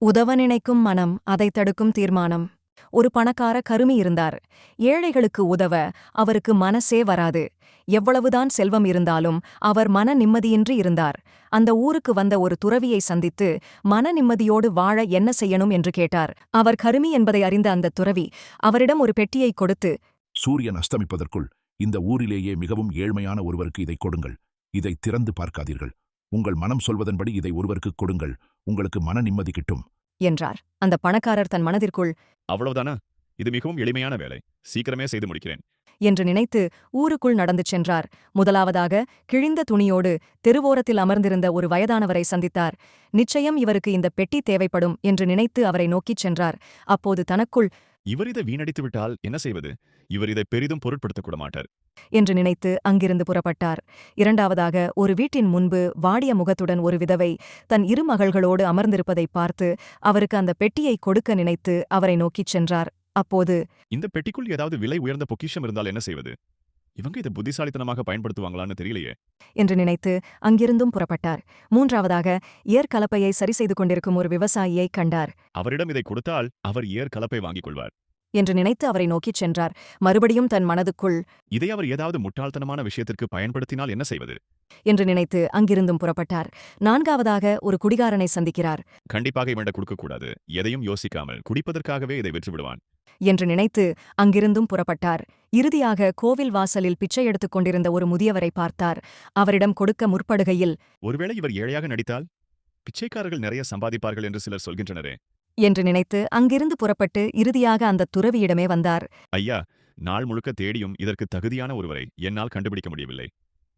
உதவ நினைக்கும் மனம் அதை தடுக்கும் தீர்மானம். ஒரு பணக்கார கருமி இருந்தார். ஏழைகளுக்கு உதவ அவருக்கு மனசே வராது. எவ்வளவுதான் செல்வம் இருந்தாலும் அவர் மன நிம்மதியின்றி இருந்தார். அந்த ஊருக்கு வந்த ஒரு துறவியை சந்தித்து மன நிம்மதியோடு வாழ என்ன செய்யணும் என்று கேட்டார். அவர் கருமி என்பதை அறிந்த அந்த துறவி அவரிடம் ஒரு பெட்டியை கொடுத்து, சூரியன் அஸ்தமிப்பதற்குள் இந்த ஊரிலேயே மிகவும் ஏழ்மையான ஒருவருக்கு இதை கொடுங்கள். இதை திறந்து பார்க்காதீர்கள். உங்கள் மனம் சொல்வதன்படி இதை ஒருவருக்குக் கொடுங்கள். உங்களுக்கு மன நிம்மதி கிட்டும் என்றார். அந்த பணக்காரர் தன் மனதிற்குள் அவ்வளவுதானா? இது மிகவும் எளிமையான வேலை. சீக்கிரமே செய்து முடிக்கிறேன் என்று நினைத்து ஊருக்குள் நடந்து சென்றார். முதலாவதாக கிழிந்த துணியோடு தெருவோரத்தில் அமர்ந்திருந்த ஒரு வயதானவரை சந்தித்தார். நிச்சயம் இவருக்கு இந்த பெட்டி தேவைப்படும் என்று நினைத்து அவரை நோக்கிச் சென்றார். அப்போது தனக்குள், இவர் இதை வீணடித்துவிட்டால் என்ன செய்வது? இவர் இதை பெரிதும் பொருட்படுத்தக்கூட மாட்டார் என்று நினைத்து அங்கிருந்து புறப்பட்டார். இரண்டாவதாக ஒரு வீட்டின் முன்பு வாடிய முகத்துடன் ஒரு விதவை தன் இரு மகள்களோடு அமர்ந்திருப்பதைப் பார்த்து அவருக்கு அந்த பெட்டியை கொடுக்க நினைத்து அவரை நோக்கிச் சென்றார். அப்போது, இந்த பெட்டிக்குள் ஏதாவது விலை உயர்ந்த பொக்கிஷம் இருந்தால் என்ன செய்வது? இவங்க இதை புத்திசாலித்தனமாக பயன்படுத்துவாங்களான்னு தெரியலையே என்று நினைத்து அங்கிருந்தும் புறப்பட்டார். மூன்றாவதாக ஏர்கலப்பையை சரி செய்து கொண்டிருக்கும் ஒரு விவசாயியைக் கண்டார். அவரிடம் இதை கொடுத்தால் அவர் ஏர் கலப்பை வாங்கிக் கொள்வார் என்று நினைத்து அவரை நோக்கிச் சென்றார். மறுபடியும் தன் மனதுக்குள், இதை அவர் ஏதாவது முட்டாள்தனமான விஷயத்திற்கு பயன்படுத்தினால் என்ன செய்வது என்று நினைத்து அங்கிருந்தும் புறப்பட்டார். நான்காவதாக ஒரு குடிகாரனை சந்திக்கிறார். கண்டிப்பாக இவனிட கொடுக்கக்கூடாது. எதையும் யோசிக்காமல் குடிப்பதற்காகவே இதை விற்றுவிடுவான் என்று நினைத்து அங்கிருந்தும் புறப்பட்டார். இறுதியாக கோவில் வாசலில் பிச்சை எடுத்துக் கொண்டிருந்த ஒரு முதியவரை பார்த்தார். அவரிடம் கொடுக்க முற்படுகையில், ஒருவேளை இவர் ஏழையாக நடித்தால் பிச்சைக்காரர்கள் நிறைய சம்பாதிப்பார்கள் என்று சிலர் சொல்கின்றனரே என்று நினைத்து அங்கிருந்து புறப்பட்டு இறுதியாக அந்த துறவியிடமே வந்தார். ஐயா, நாள் முழுக்க தேடியும் இதற்கு தகுதியான ஒருவரை என்னால் கண்டுபிடிக்க முடியவில்லை.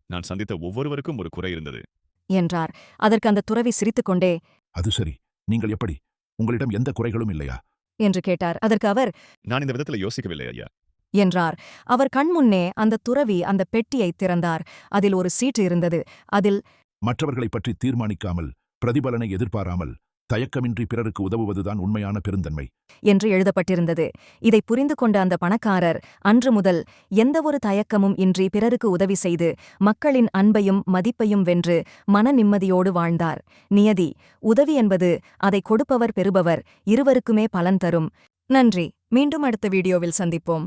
நான் சந்தித்த ஒவ்வொருவருக்கும் ஒரு குறை இருந்தது என்றார். அதற்கு அந்த துறவி சிரித்துக்கொண்டே, அது சரி, நீங்கள் எப்படி? உங்களிடம் எந்த குறைகளும் இல்லையா என்று கேட்டார். அதற்கு அவர், நான் இந்த விதத்தில் யோசிக்கவில்லை ஐயா என்றார். அவர் கண்முன்னே அந்த துறவி அந்த பெட்டியை திறந்தார். அதில் ஒரு சீட்டு இருந்தது. அதில், மற்றவர்களைப் பற்றி தீர்மானிக்காமல், பிரதிபலனை எதிர்பாராமல், தயக்கமின்றி பிறருக்கு உதவுவதுதான் உண்மையான பெருந்தன்மை என்று எழுதப்பட்டிருந்தது. இதை புரிந்து கொண்ட அந்த பணக்காரர் அன்று முதல் எந்தவொரு தயக்கமும் இன்றி பிறருக்கு உதவி செய்து மக்களின் அன்பையும் மதிப்பையும் வென்று மன நிம்மதியோடு வாழ்ந்தார். நியதி: உதவி என்பது அதை கொடுப்பவர் பெறுபவர் இருவருக்குமே பலன் தரும். நன்றி. மீண்டும் அடுத்த வீடியோவில் சந்திப்போம்.